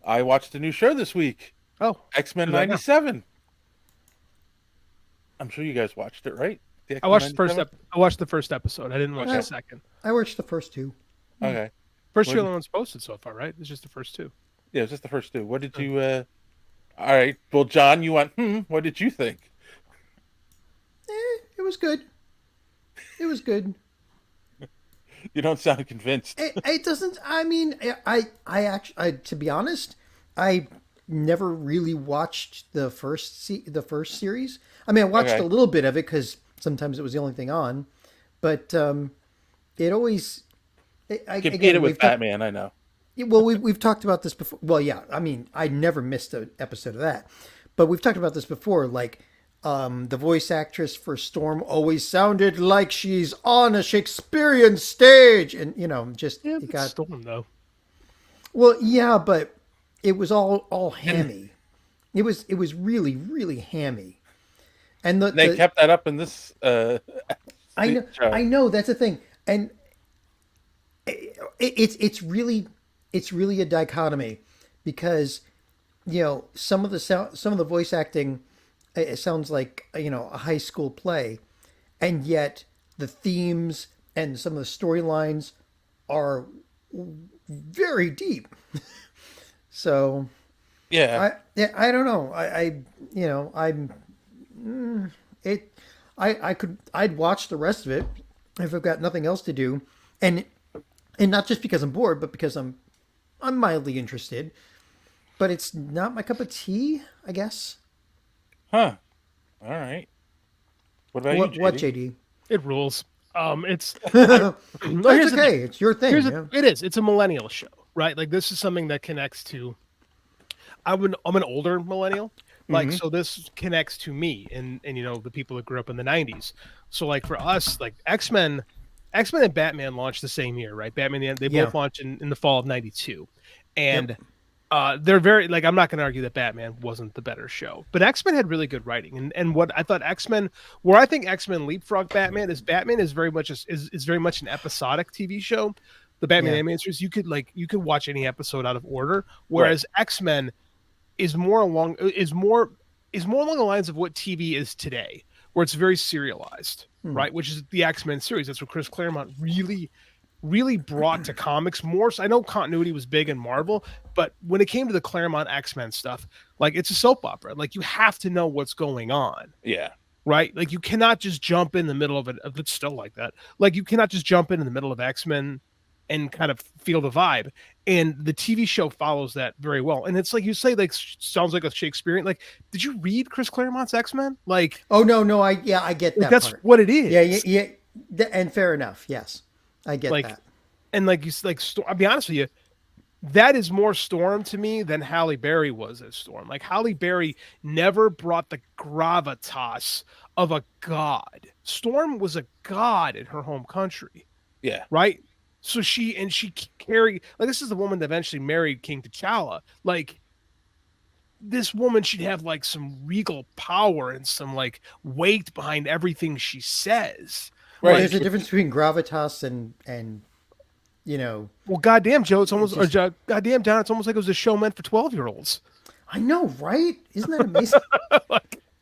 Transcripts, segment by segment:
I watched a new show this week. Oh, X-Men do that now. 97. I'm sure you guys watched it, right? The I X-Men watched the first 97? I watched the first episode. I didn't watch the Okay. second. I watched the first two. Okay. First What two are did, the ones posted so far, right? It's just the first two. yeah, it's just the first two. What did Huh. you all right. Well, John, you went, what did you think? It was good. It was good. You don't sound convinced. It doesn't. I mean, I actually, to be honest, I never really watched the first series. I mean, I watched Okay. a little bit of it because sometimes it was the only thing on, but it always. Competed Again, with Batman, I know. well, we've talked about this before. Well, yeah, I mean, I never missed an episode of that, but we've talked about this before. Like, the voice actress for Storm always sounded like she's on a Shakespearean stage, and just Yeah, it it's got Storm though. well, yeah, but it was all hammy. It was really really hammy, and They kept that up in this I know show. I know that's the thing, and it's really a dichotomy because some of the voice acting, it sounds like a high school play, and yet the themes and some of the storylines are very deep. So Yeah. I don't know. I'm it. I'd watch the rest of it if I've got nothing else to do, and not just because I'm bored, but because I'm mildly interested. But it's not my cup of tea, I guess. Huh. All right. What about you, What JD? JD? It rules. It's That's here's the thing. okay. It's your thing. Yeah. It is. It's a millennial show, right? Like this is something that connects to. I'm an older millennial, like Mhm. so this connects to me and the people that grew up in the '90s. So like for us, like X Men and Batman launched the same year, right? They Yeah. both launched in the fall of '92, Yep. and they're very like I'm not going to argue that Batman wasn't the better show, but X Men had really good writing, and what I thought where I think X Men leapfrog Batman is very much is very much an episodic TV show. The Batman Yeah. animated series you could watch any episode out of order, Right. whereas X Men is more along the lines of what TV is today, where it's very serialized, right? Which is the X Men series. That's what Chris Claremont really brought to comics more. So I know continuity was big in Marvel, but when it came to the Claremont X-Men stuff, like it's a soap opera. Like you have to know what's going on, Yeah. right? Like you cannot just jump in the middle of it. It's still like that. Like you cannot just jump in the middle of X-Men and kind of feel the vibe. And the TV show follows that very well. And it's like you say, like sounds like a Shakespearean. Like, did you read Chris Claremont's X-Men? Like, Oh no, I get that that's part. what it is. Yeah. And fair enough. Yes, I get Like, that. and like I'll be honest with you, that is more Storm to me than Halle Berry was as Storm. Like Halle Berry never brought the gravitas of a god. Storm was a god in her home country, Yeah. right? So she carried like this is the woman that eventually married King T'Challa. Like this woman should have like some regal power and some like weight behind everything she says. Well, Right. there's a difference between gravitas and Well, goddamn, Joe, it's almost Just- goddamn Don, it's almost like it was a show meant for 12-year-olds. I know, right? Isn't that amazing?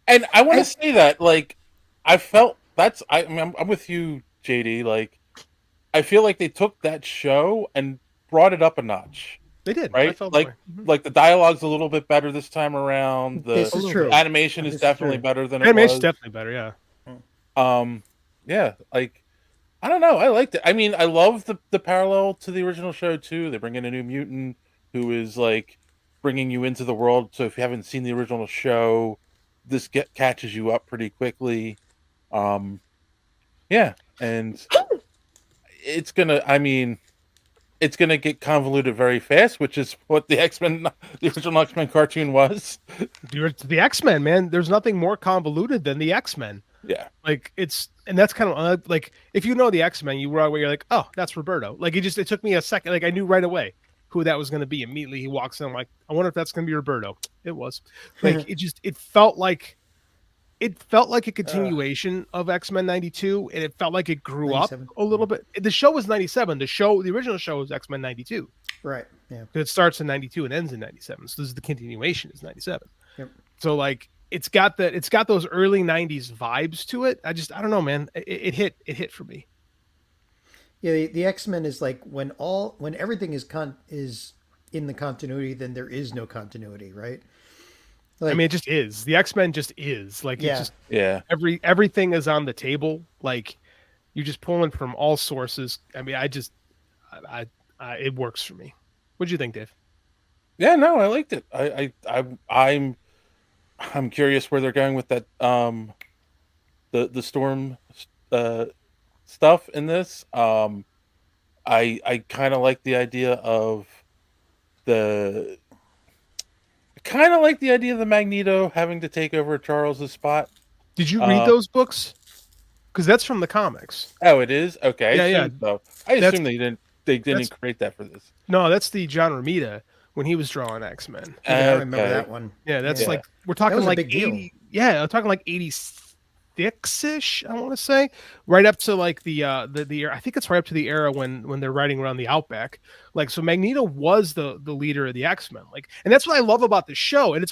And I want to say that, like, I felt I mean, I'm with you, JD. Like, I feel like they took that show and brought it up a notch, They did. I right? felt Like, that way. like the dialogue's a little bit better this time around. The This is true. animation is This is definitely true. better than it Animation's was. definitely better, yeah. Yeah, like, I don't know. I liked it. I mean, I love the parallel to the original show too. They bring in a new mutant who is like bringing you into the world. So if you haven't seen the original show, this catches you up pretty quickly. Yeah, and it's gonna. I mean, it's gonna get convoluted very fast, which is what the original X-Men cartoon was. The X-Men, man. There's nothing more convoluted than the X-Men. Yeah, Like and that's kind of like if you know the X-Men, you're like, oh, that's Roberto. Like it took me a second. Like I knew right away who that was going to be. Immediately he walks in, I'm like, I wonder if that's going to be Roberto. It was like it felt like a continuation of X-Men 92, and it felt like it grew 97. up a little bit. The show was 97. The original show was X-Men 92. Right. Yeah. Because it starts in 92 and ends in 97. So this is the continuation is 97. Yep. So like it's got those early 90s vibes to it. I don't know, man. It hit for me. Yeah, the X-Men is like when everything is in the continuity, then there is no continuity, right? I Like, mean, it just is. The X-Men just is. Like it yeah, just Yeah. everything is on the table. Like you're just pulling from all sources. I mean, it works for me. What'd you think, Dave? Yeah, no, I liked it. I'm curious where they're going with that the storm uh stuff in this. I kind of like the idea of the the Magneto having to take over Charles's spot. Did you read Uh, those books? Because that's from the comics. oh, it is? Okay, I Yeah, yeah. assumed so. I That's assume they that's didn't create that for this. no, that's the John Romita when he was drawing X-Men. okay, I remember Okay. that one. Yeah, that's Yeah. like we're That talking was a like big deal. 80. Yeah, I'm talking like 86-ish, I want to say. Right up to like the I think it's right up to the era when they're riding around the outback. Like so Magneto was the leader of the X-Men. Like and that's what I love about the show. And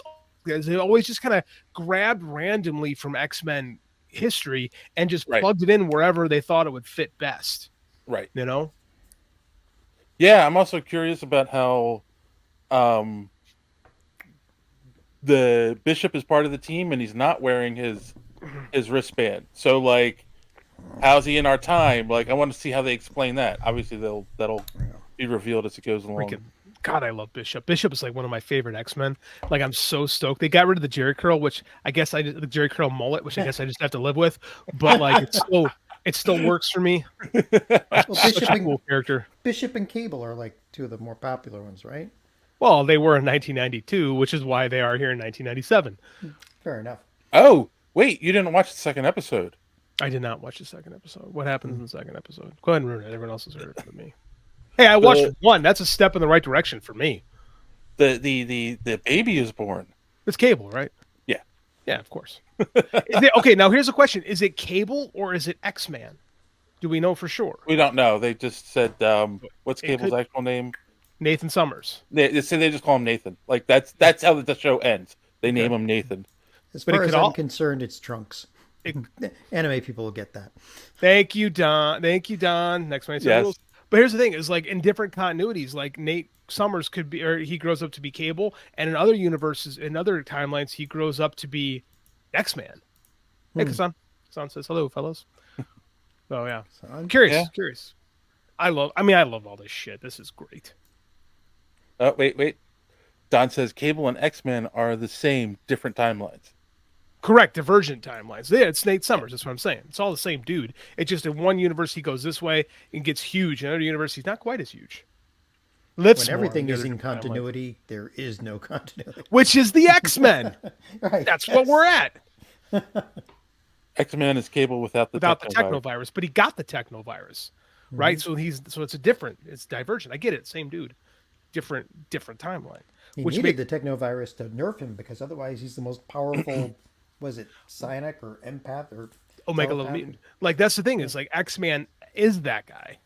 it always just kind of grabbed randomly from X-Men history and just Right. plugged it in wherever they thought it would fit best, Right. you know? Yeah, I'm also curious about how um the Bishop is part of the team and he's not wearing his wristband. So like how's he in our time? Like I want to see how they explain that. Obviously that'll be revealed as it goes along. Freaking God, I love Bishop. Bishop is like one of my favorite X-Men. Like I'm so stoked. They got rid of the Jerry curl, which I guess the Jerry curl mullet, which I guess I just have to live with. But like it still works for me. Well, Such a cool character. Bishop and Cable are like two of the more popular ones, right? Well, they were in 1992, which is why they are here in 1997. Fair enough. Oh, wait, you didn't watch the second episode. I did not watch the second episode. What happens in the second episode? Go ahead and ruin it. Everyone else has heard it but me. Hey, I watched one. That's a step in the right direction for me. The baby is born. It's Cable, right? Yeah. Yeah, of course. Okay, now here's a question. Is it Cable or is it X-Man? Do we know for sure? We don't know. They just said what's It Cable's could- actual name? Nathan Summers. They just call him Nathan. Like that's how the show ends. They name him Nathan. As But it far as could I'm concerned, it's Trunks. Anime people will get that. Thank you, Don. Next man. Yes. But here's the thing: is like in different continuities, like Nate Summers could be, or he grows up to be Cable, and in other universes, in other timelines, he grows up to be X-Man. Hey, Kasan. Kasan says hello, fellas. Oh yeah. So I'm Curious. I love all this shit. This is great. Oh wait. Don says Cable and X-Men are the same, different timelines. Correct, divergent timelines. Yeah, it's Nate Summers. That's what I'm saying. It's all the same dude. It's just in one universe he goes this way and gets huge. In another universe he's not quite as huge. Lifts when more everything in is the in other timelines. continuity, there is no continuity. Which is the X-Men. Right. That's what we're at. X-Men is Cable without the technovirus. technovirus, but he got the technovirus, right? So it's divergent. I get it, same dude, different timeline. He Which needed the technovirus to nerf him because otherwise he's the most powerful. Was it psionic or empath or Omega Little telepath? Mutant. Like that's the thing is like X-Man is that guy.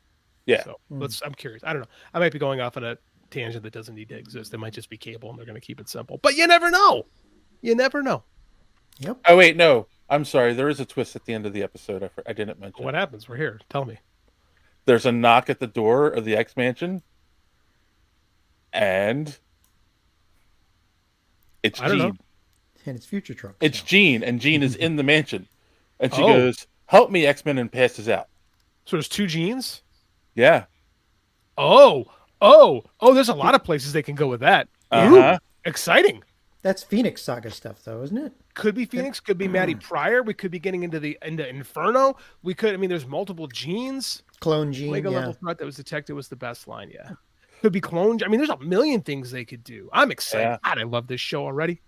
Yeah. So I'm curious. I don't know. I might be going off on a tangent that doesn't need to exist. It might just be Cable and they're going to keep it simple. But you never know. Yep. Oh wait, no. I'm sorry. There is a twist at the end of the episode. I didn't mention. What happens? We're here. Tell me. There's a knock at the door of the X Mansion, and it's I don't know. Jean. And it's future Trunks. It's now. Jean, and Jean is in the mansion, and she Oh. goes, "Help me, X-Men," and passes out. So there's two genes. Yeah. Oh, there's a lot of places they can go with that. Uh-huh. Ooh, exciting. That's Phoenix Saga stuff, though, isn't it? Could be Phoenix, could be Maddie Pryor. We could be getting into Inferno. There's multiple genes. Clone Gene. Omega Yeah. level threat that was detected was the best line, yeah. Could be clone. There's a million things they could do. I'm excited. Yeah. God, I love this show already.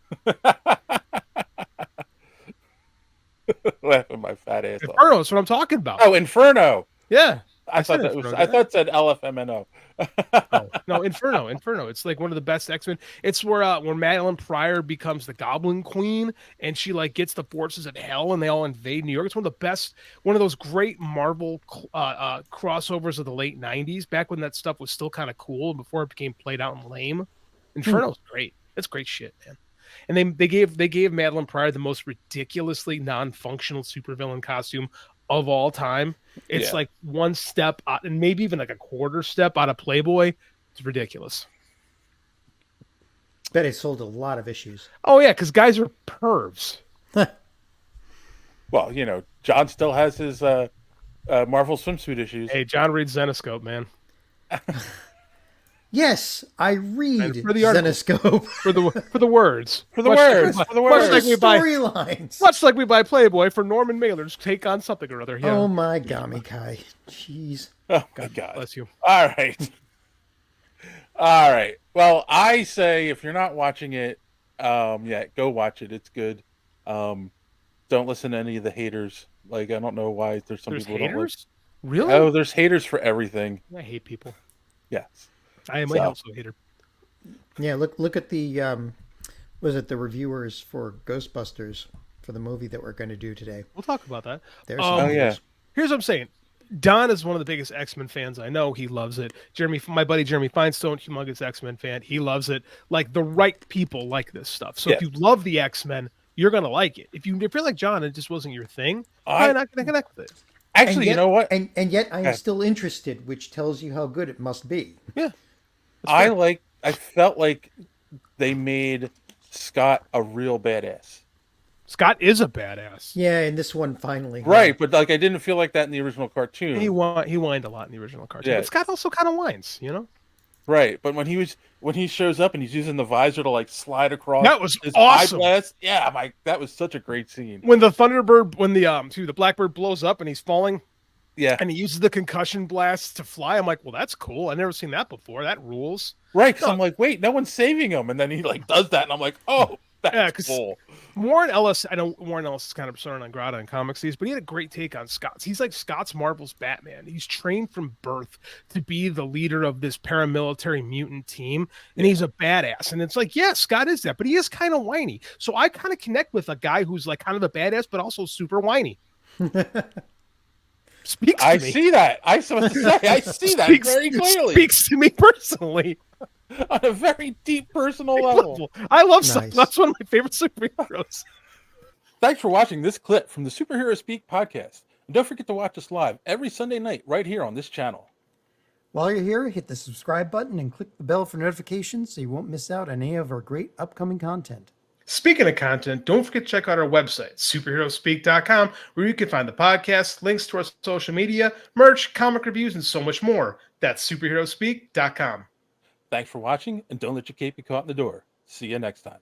Laughing my fat ass off. Inferno is what I'm talking about. Oh, Inferno. Yeah. I thought that was. I thought it said LFMNO. Oh no, Inferno. It's like one of the best X-Men. It's where Madeline Pryor becomes the Goblin Queen, and she like gets the forces of hell, and they all invade New York. It's one of the best, one of those great Marvel crossovers of the late '90s, back when that stuff was still kind of cool before it became played out and lame. Inferno's great. It's great shit, man. And they gave Madeline Pryor the most ridiculously non-functional supervillain costume of all time. It's like one step out, and maybe even like a quarter step out of Playboy. It's ridiculous. Bet it sold a lot of issues. Oh yeah, because guys are pervs. Well, John still has his Marvel swimsuit issues. Hey, John reads Zenoscope, man. Yes, I read for the article, Zenoscope. for the words. For the words. Much like storylines. Much like we buy Playboy for Norman Mailer's take on something or other. Yeah. Oh my Gamikai. Jeez. Oh my God. Bless you. All right. Well, I say if you're not watching it, go watch it. It's good. Don't listen to any of the haters. Like, I don't know why there's some people haters? Don't like. Really? Oh, there's haters for everything. I hate people. Yes. I am also a hater. Yeah, look at the was it the reviewers for Ghostbusters for the movie that we're going to do today. We'll talk about that. There's Here's what I'm saying. Don is one of the biggest X-Men fans I know. He loves it. My buddy Jeremy Finestone, humongous X-Men fan. He loves it. Like, the right people like this stuff. So if you love the X-Men, you're gonna like it. If you're like John, it just wasn't your thing, I'm not gonna connect with it. Actually, yet, you know what? And yet I am still interested, which tells you how good it must be. Yeah. I felt like they made Scott a real badass. Scott is a badass. Yeah, in this one finally. Right, but like I didn't feel like that in the original cartoon. He whined a lot in the original cartoon. Yeah. But Scott also kind of whines, Right, but when he shows up and he's using the visor to like slide across, that was his awesome. eye blast, that was such a great scene. When the Thunderbird, when the Blackbird blows up and he's falling, and he uses the concussion blast to fly. I'm like, well, that's cool. I've never seen that before. That rules. Right, because I'm like, wait, no one's saving him, and then he like does that, and I'm like, oh, that's cool. Warren Ellis, I know Warren Ellis is kind of persona non grata in comics these, but he had a great take on Scott's. He's like Scott's Marvel's Batman. He's trained from birth to be the leader of this paramilitary mutant team, and he's a badass. And it's like, yeah, Scott is that, but he is kind of whiny. So I kind of connect with a guy who's like kind of a badass, but also super whiny. Speaks to me. See that. I was supposed to say, I see that very clearly. Speaks to me personally. On a very deep personal level. I love Scott. That's one of my favorite superheroes. Thanks for watching this clip from the Superhero Speak podcast. And don't forget to watch us live every Sunday night right here on this channel. While you're here, hit the subscribe button and click the bell for notifications so you won't miss out on any of our great upcoming content. Speaking of content, don't forget to check out our website, superheroespeak.com, where you can find the podcast, links to our social media, merch, comic reviews, and so much more. That's superheroespeak.com. Thanks for watching, and don't let your cape be caught in the door. See you next time.